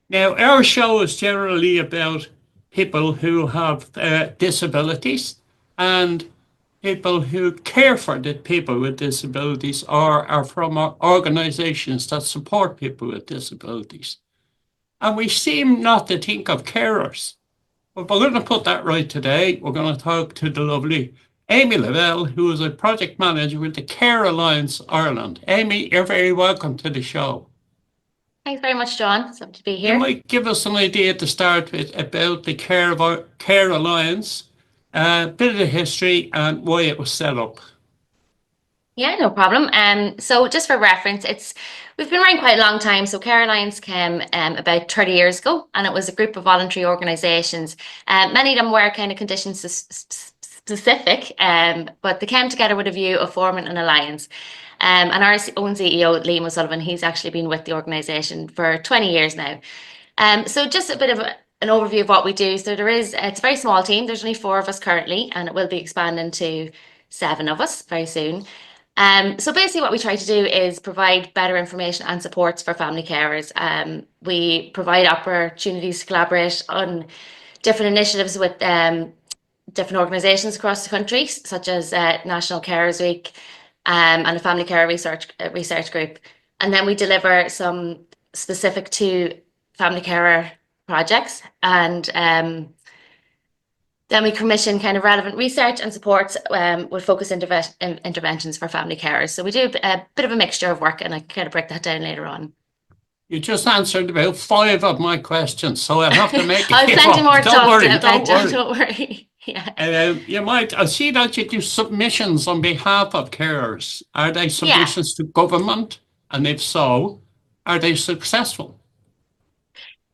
Now, our show is generally about people who have disabilities and people who care for the people with disabilities or are from organizations that support people with disabilities. And we seem not to think of carers. But we're going to put that right today. We're going to talk to the lovely Amy Lavelle, who is a project manager with the Care Alliance Ireland. Amy, you're very welcome to the show. Thanks very much, John. It's lovely to be You here. might give us an idea to start with about the Care Alliance, a bit of the history and why it was set up. Yeah, no problem. So just for reference, it's we've been around quite a long time. So Caroline's came about 30 years ago, and it was a group of voluntary organisations. Many of them were kind of condition specific, but they came together with a view of forming an alliance. And our own CEO, Liam O'Sullivan, he's actually been with the organisation for 20 years now. So just a bit of an overview of what we do. So it's a very small team. There's only four of us currently, and it will be expanding to seven of us very soon. So basically what we try to do is provide better information and supports for family carers. We provide opportunities to collaborate on different initiatives with different organisations across the country, such as National Carers Week and a Family Care Research Group. And then we deliver some specific to family carer projects, and then we commission kind of relevant research and supports with focused interventions for family carers. So we do a bit of a mixture of work, and I can kind of break that down later on. You just answered about five of my questions, so I'll have to make I've it plenty more to Don't talk worry, about. don't worry. Don't worry. Yeah. I see that you do submissions on behalf of carers. Are they Yeah. submissions to government? And if so, are they successful?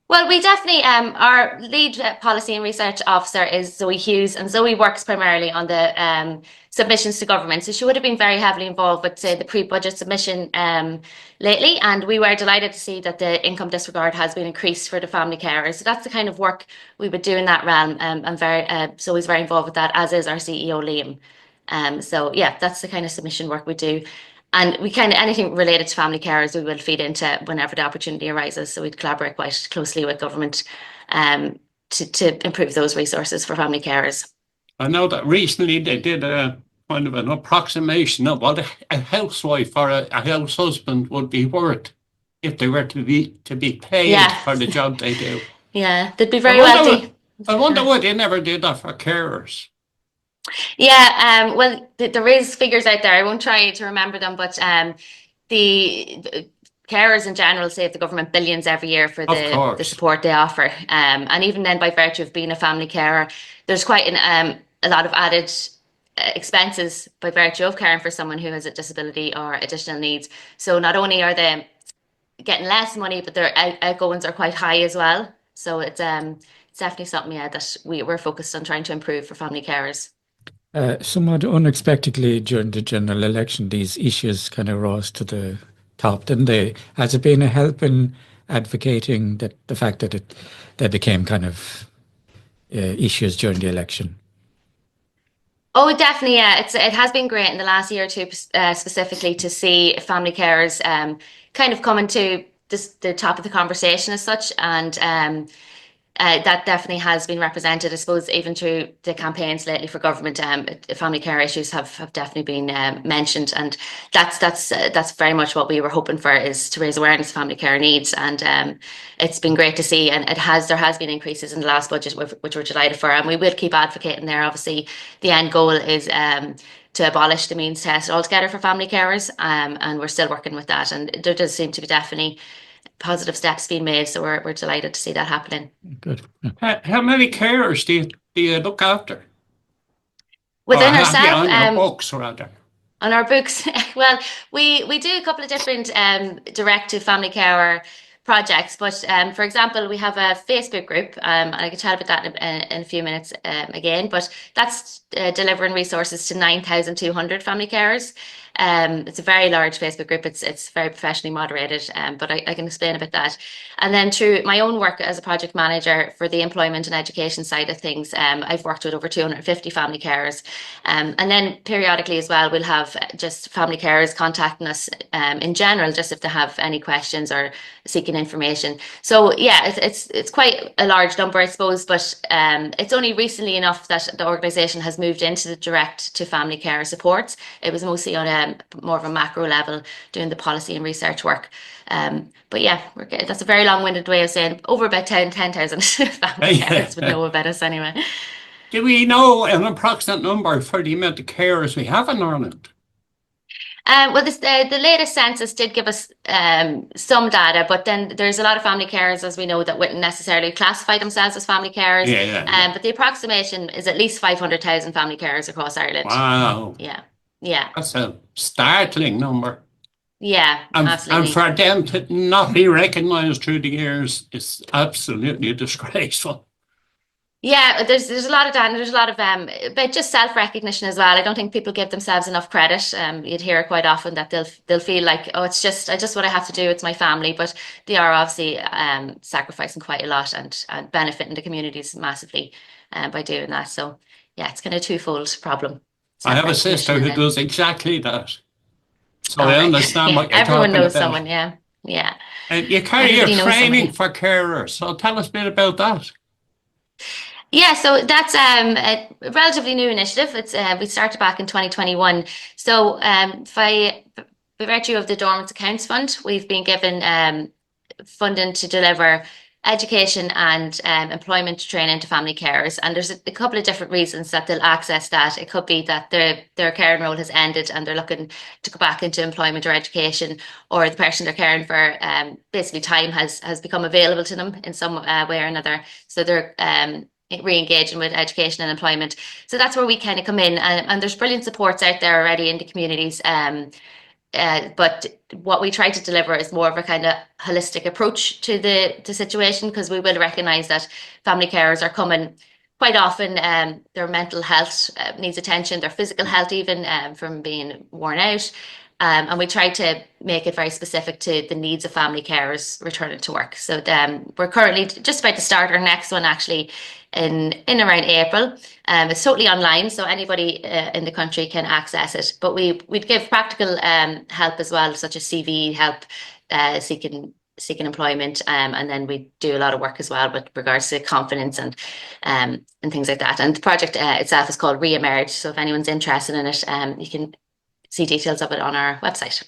Well, we definitely, our lead policy and research officer is Zoe Hughes, and Zoe works primarily on the submissions to government. So she would have been very heavily involved with, say, the pre-budget submission lately, and we were delighted to see that the income disregard has been increased for the family carers. So that's the kind of work we would do in that realm, and Zoe's very involved with that, as is our CEO, Liam. So yeah, that's the kind of submission work we do. And we kind of anything related to family carers, we will feed into whenever the opportunity arises. So we'd collaborate quite closely with government to improve those resources for family carers. I know that recently they did a kind of an approximation of what a housewife or a house husband would be worth if they were to be paid Yeah, for the job they do. yeah, they'd be I very wonder, wealthy. I wonder why they never did that for carers. Yeah, well, there is figures out there. I won't try to remember them, but the carers in general save the government billions every year for Of the course. support they offer. And even then, by virtue of being a family carer, there's quite a lot of added expenses by virtue of caring for someone who has a disability or additional needs. So not only are they getting less money, but their outgoings are quite high as well. So it's definitely something, yeah, that we're focused on trying to improve for family carers. Somewhat unexpectedly during the general election, these issues kind of rose to the top, didn't they? Has it been a help in advocating that the fact that they became kind of issues during the election? Oh, definitely, yeah. It has been great in the last year or two, specifically to see family carers kind of coming to the top of the conversation as such, and that definitely has been represented, I suppose, even through the campaigns lately for government. Family care issues have definitely been mentioned, and that's very much what we were hoping for, is to raise awareness of family care needs. And it's been great to see, and there has been increases in the last budget, which we're delighted for, and we will keep advocating there. Obviously, the end goal is to abolish the means test altogether for family carers, and we're still working with that. And there does seem to be definitely positive steps being made, so we're delighted to see that happening. Good. How many carers do you look after? Or Within have you ourselves, on your books, rather? on our books, well, we do a couple of different direct to family care projects, but for example, we have a Facebook group, and I can chat about that in a few minutes again, but that's delivering resources to 9,200 family carers. It's a very large Facebook group. It's very professionally moderated, but I can explain about that. And then through my own work as a project manager for the employment and education side of things, I've worked with over 250 family carers. And then periodically as well, we'll have just family carers contacting us in general, just if they have any questions or seeking seeking information. So yeah, it's quite a large number, I suppose, but it's only recently enough that the organisation has moved into the direct to family care supports. It was mostly on a more of a macro level, doing the policy and research work. But yeah, that's a very long-winded way of saying over about 10,000 family carers would know about us anyway. Do we know an approximate number for the amount of carers we have in Ireland? Well, the latest census did give us some data, but then there's a lot of family carers, as we know, that wouldn't necessarily classify themselves as family carers. But the approximation is at least 500,000 family carers across Ireland. Wow. Yeah. That's a startling number. Yeah, absolutely. And for them to not be recognised through the years is absolutely disgraceful. Yeah, there's a lot of that, and there's a lot of but just self-recognition as well. I don't think people give themselves enough credit. You'd hear it quite often that they'll feel like, oh, it's just what I have to do. It's my family, but they are obviously sacrificing quite a lot and benefiting the communities massively by doing that. So yeah, it's kind of a twofold problem. I have a sister who does exactly that. So I understand what you're everyone talking knows about. someone, yeah. And you carry your training for carers. So tell us a bit about that. Yeah, so that's a relatively new initiative. It's we started back in 2021. So by virtue of the Dormant Accounts Fund, we've been given funding to deliver education and employment training to family carers. And there's a couple of different reasons that they'll access that. It could be that their caring role has ended and they're looking to go back into employment or education, or the person they're caring for, basically time has become available to them in some way or another. So they're re-engaging with education and employment. So that's where we kind of come in, and there's brilliant supports out there already in the communities. But what we try to deliver is more of a kind of holistic approach to the situation, because we will recognise that family carers are coming quite often. Their mental health needs attention, their physical health even, from being worn out. And we try to make it very specific to the needs of family carers returning to work. So we're currently just about to start our next one, actually, in around April. It's totally online, so anybody in the country can access it. But we'd give practical help as well, such as CV help, seeking employment, and then we do a lot of work as well with regards to confidence and things like that. And the project itself is called Re-emerge. So if anyone's interested in it, you can see details of it on our website.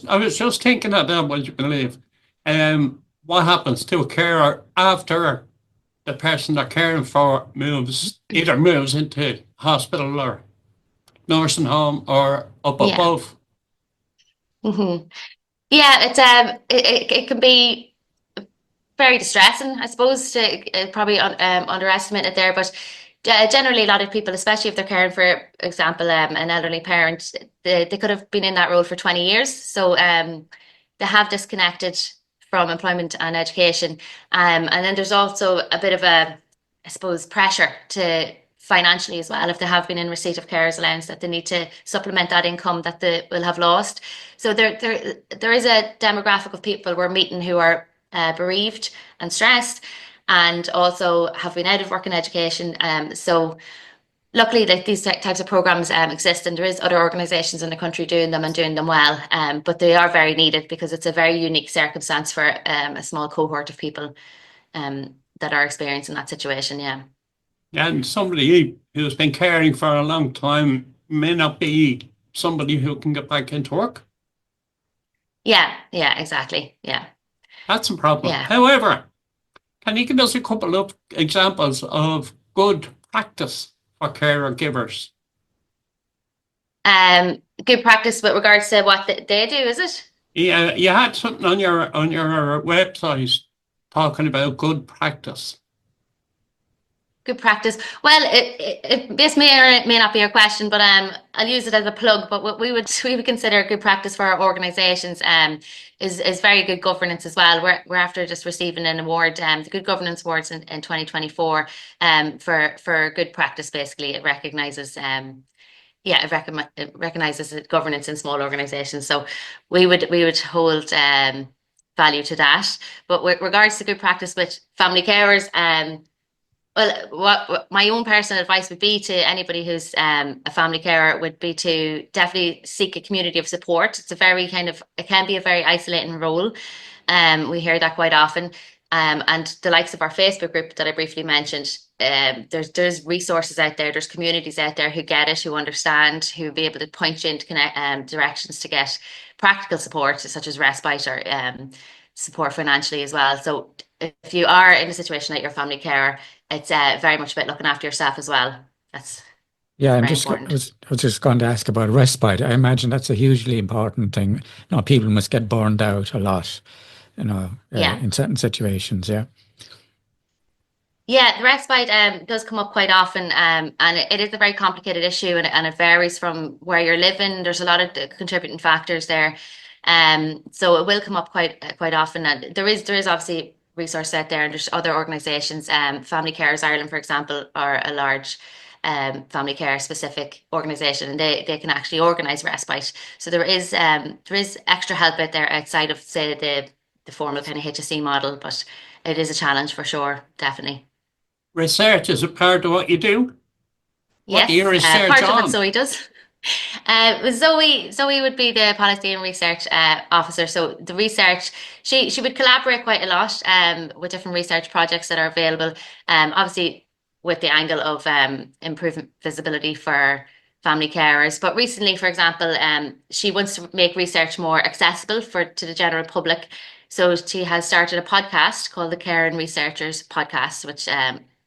I was just thinking of that, would you believe? What happens to a carer after the person they're caring for either moves into hospital or nursing home or up above? Mm-hmm. Yeah, it can be very distressing, I suppose, to probably underestimate it there, but generally a lot of people, especially if they're caring for example, an elderly parent, they could have been in that role for 20 years. So they have disconnected from employment and education. And then there's also a bit of I suppose, pressure to financially as well, if they have been in receipt of carers allowance, that they need to supplement that income that they will have lost. So there is a demographic of people we're meeting who are bereaved and stressed, and also have been out of work in education. So luckily, like, these types of programs exist, and there is other organisations in the country doing them and doing them well. But they are very needed because it's a very unique circumstance for a small cohort of people that are experiencing that situation. Yeah. And somebody who's been caring for a long time may not be somebody who can get back into work. Yeah, exactly. Yeah. That's a problem. Yeah. However, can you give us a couple of examples of good practice for caregivers? Good practice with regards to what they do, is it? Yeah, you had something on your website talking about good practice. Good practice. Well, this may or may not be a question, but I'll use it as a plug. But what we would consider good practice for our organisations is very good governance as well. We're after just receiving an award, the Good Governance Awards in 2024, for good practice. Basically, it recognises it recognises governance in small organisations. So we would hold value to that. But with regards to good practice with family carers, well, what my own personal advice would be to anybody who's a family carer would be to definitely seek a community of support. It's a very it can be a very isolating role. We hear that quite often. And the likes of our Facebook group that I briefly mentioned, there's resources out there, there's communities out there who get it, who understand, who be able to point you into directions to get practical support, such as respite or support financially as well. So if you are in a situation like your family carer, it's very much about looking after yourself as well. That's Yeah, very important. I was just going to ask about respite. I imagine that's a hugely important thing. People must get burned out a lot, Yeah. in certain situations. Yeah. Yeah, the respite does come up quite often, and it is a very complicated issue, and it varies from where you're living. There's a lot of contributing factors there, so it will come up quite often. And there is obviously resource out there, and there's other organisations. Family Carers Ireland, for example, are a large family care specific organisation, and they can actually organise respite. So there is extra help out there outside of, say, the formal kind of HSE model, but it is a challenge for sure, definitely. Research is a part of what you do. What do you research part of on? it Zoe does. Zoe would be the policy and research officer. So the research, she would collaborate quite a lot with different research projects that are available. Obviously with the angle of improving visibility for family carers. But recently, for example, she wants to make research more accessible to the general public. So she has started a podcast called the Care and Researchers Podcast, which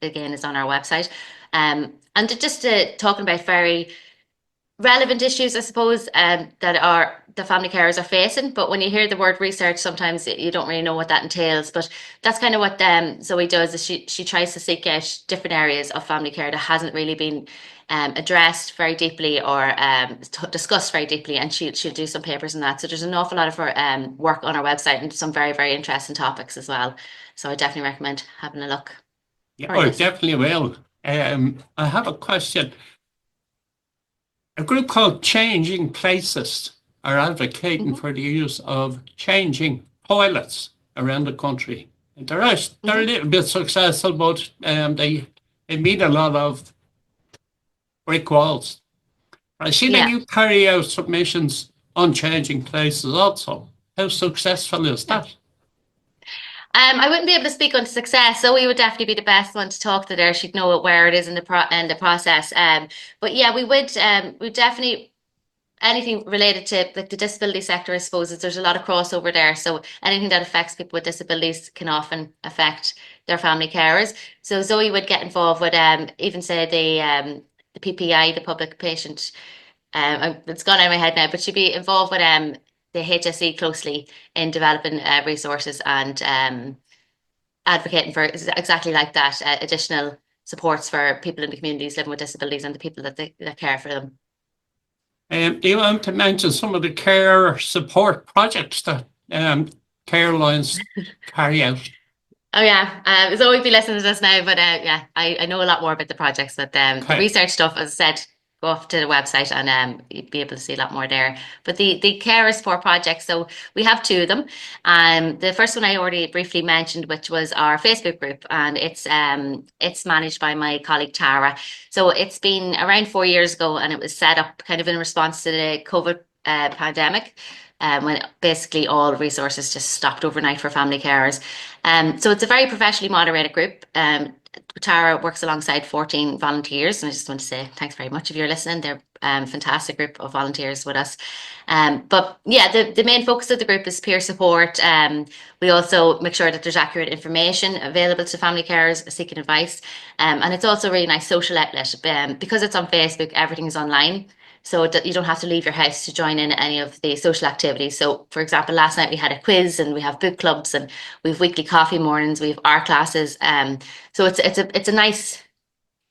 again is on our website. And just talking about very relevant issues, I suppose, that are the family carers are facing. But when you hear the word research, sometimes you don't really know what that entails. But that's kind of what Zoe does. Is she tries to seek out different areas of family care that hasn't really been addressed very deeply or discussed very deeply, and she'll do some papers on that. So there's an awful lot of her work on our website and some very, very interesting topics as well. So I definitely recommend having a look. Yeah, I definitely will. I have a question. A group called Changing Places are advocating for the use of changing toilets around the country. They're a little bit successful, but they meet a lot of brick walls. I see that you carry out submissions on changing places also. How successful is that? I wouldn't be able to speak on success, so we would definitely be the best one to talk to there. She'd know where it is in the process. But yeah, we definitely anything related to like the disability sector. I suppose there's a lot of crossover there. So anything that affects people with disabilities can often affect their family carers. So Zoe would get involved with even say the PPI, the public patient. It's gone out of my head now, but she'd be involved with the HSE closely in developing resources and advocating for exactly like that, additional supports for people in the communities living with disabilities and the people that care for them. Do you want to mention some of the care support projects that Caroline's carry out? Oh yeah, Zoe be listening to this now, but yeah, I know a lot more about the projects, but the research stuff, as I said, go off to the website and you'd be able to see a lot more there. But the care support projects, so we have two of them. The first one I already briefly mentioned, which was our Facebook group, and it's managed by my colleague Tara. So it's been around 4 years ago, and it was set up kind of in response to the COVID pandemic. When basically all resources just stopped overnight for family carers. So it's a very professionally moderated group. Tara works alongside 14 volunteers, and I just want to say thanks very much if you're listening. They're a fantastic group of volunteers with us. But yeah, the main focus of the group is peer support. We also make sure that there's accurate information available to family carers seeking advice. And it's also a really nice social outlet. Because it's on Facebook, everything is online. So you don't have to leave your house to join in any of the social activities. So, for example, last night we had a quiz, and we have book clubs, and we have weekly coffee mornings. We have art classes. So it's a nice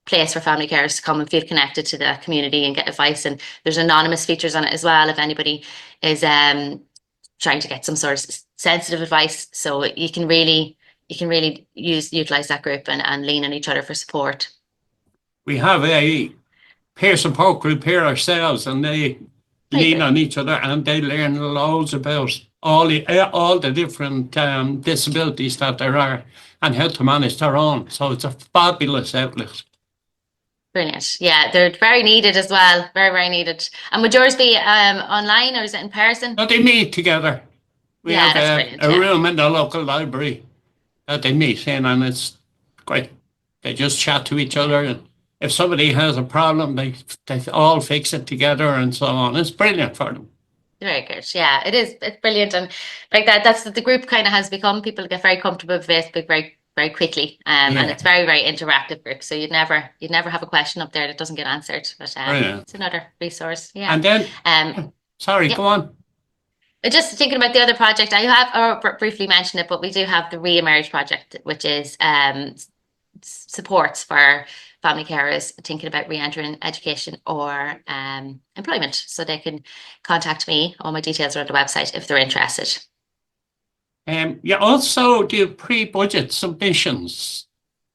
place for family carers to come and feel connected to the community and get advice. And there's anonymous features on it as well if anybody is trying to get some sort of sensitive advice. So you can really utilize that group and lean on each other for support. We have a peer support group here ourselves, and they lean on each other, and they learn loads about all the different disabilities that there are and how to manage their own. So it's a fabulous outlet. Brilliant. Yeah, they're very needed as well. Very, very needed. And would yours be online, or is it in person? No, they meet together. We Yeah, have that's brilliant, a yeah. room in the local library that they meet in, and it's great. They just chat to each other, and if somebody has a problem, they all fix it together and so on. It's brilliant for them. Very good. Yeah, it is. It's brilliant. And like that, that's the group kind of has become. People get very comfortable with Facebook very quickly. And Yeah. it's very interactive group. So you'd never have a question up there that doesn't get answered. But Brilliant. it's another resource. Yeah. And then, sorry, yeah. go on. Just thinking about the other project, I have briefly mentioned it, but we do have the Re-emerge project, which is supports for family carers thinking about re-entering education or employment. So they can contact me. All my details are on the website if they're interested. You also do pre-budget submissions.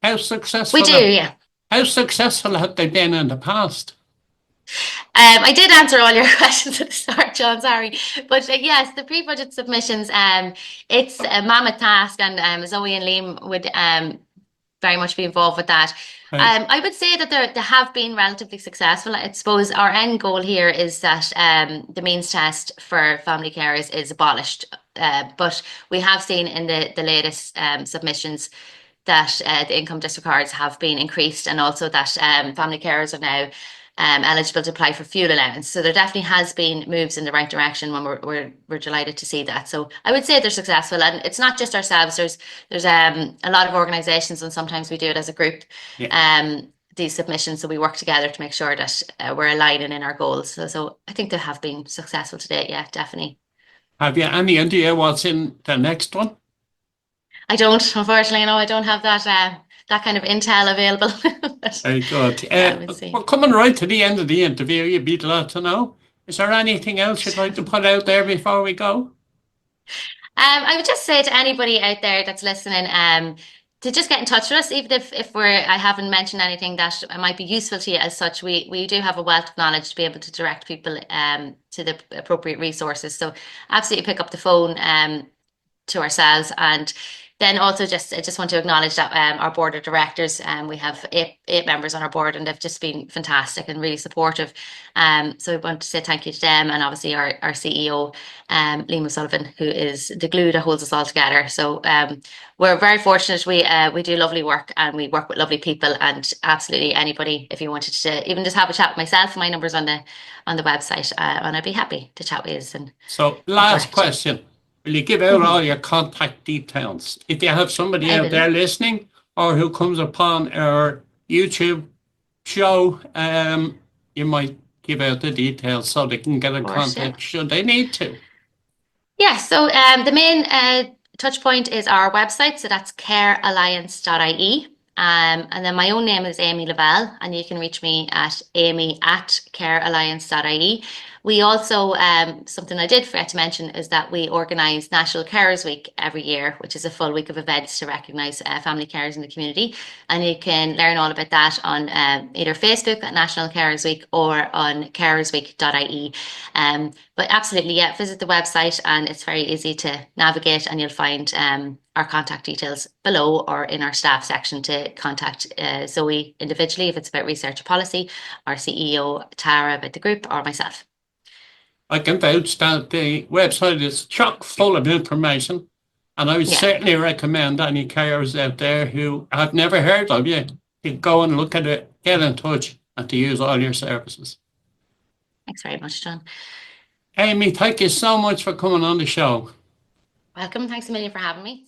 How successful? We do, yeah. How successful have they been in the past? I did answer all your questions at the start, John, sorry. But yes, the pre-budget submissions, it's a mammoth task, and Zoe and Liam would very much be involved with that. Right. I would say that they have been relatively successful. I suppose our end goal here is that the means test for family carers is abolished. But we have seen in the latest submissions that the income disregards have been increased, and also that family carers are now eligible to apply for fuel allowance. So there definitely has been moves in the right direction when we're delighted to see that. So I would say they're successful, and it's not just ourselves. There's a lot of organisations, and sometimes we do it as a group. Yeah. These submissions, so we work together to make sure that we're aligning in our goals. So I think they have been successful to date. Yeah, definitely. Have you any idea what's in the next one? I don't, unfortunately, I don't have that kind of intel available. Very good. We'll see. We're coming right to the end of the interview. You'd be glad to know. Is there anything else you'd like to put out there before we go? I would just say to anybody out there that's listening, to just get in touch with us, even if I haven't mentioned anything that might be useful to you as such. We do have a wealth of knowledge to be able to direct people to the appropriate resources. So absolutely pick up the phone to ourselves. And then also I just want to acknowledge that our board of directors, we have eight members on our board, and they've just been fantastic and really supportive. So I want to say thank you to them, and obviously our CEO, Liam O'Sullivan, who is the glue that holds us all together. So we're very fortunate. We do lovely work, and we work with lovely people, and absolutely anybody, if you wanted to even just have a chat with myself, my number's on the website, and I'd be happy to chat with you. And so last question. Will you give out all your contact details? If you have somebody out there listening, or who comes upon our YouTube show, you might give out the details so they can get in contact should they need to. Yeah, so the main touch point is our website, so that's carealliance.ie. And then my own name is Amy Lavelle, and you can reach me at amy@carealliance.ie. We also, something I did forget to mention is that we organise National Carers Week every year, which is a full week of events to recognise family carers in the community. And you can learn all about that on either Facebook at National Carers Week or on carersweek.ie. But absolutely, yeah, visit the website, and it's very easy to navigate, and you'll find our contact details below or in our staff section to contact Zoe individually if it's about research or policy, our CEO Tara about the group, or myself. I can vouch that the website is chock full of information, and I would certainly recommend any carers out there who have never heard of you to go and look at it, get in touch, and to use all your services. Thanks very much, John. Amy, thank you so much for coming on the show. Welcome. Thanks a million for having me.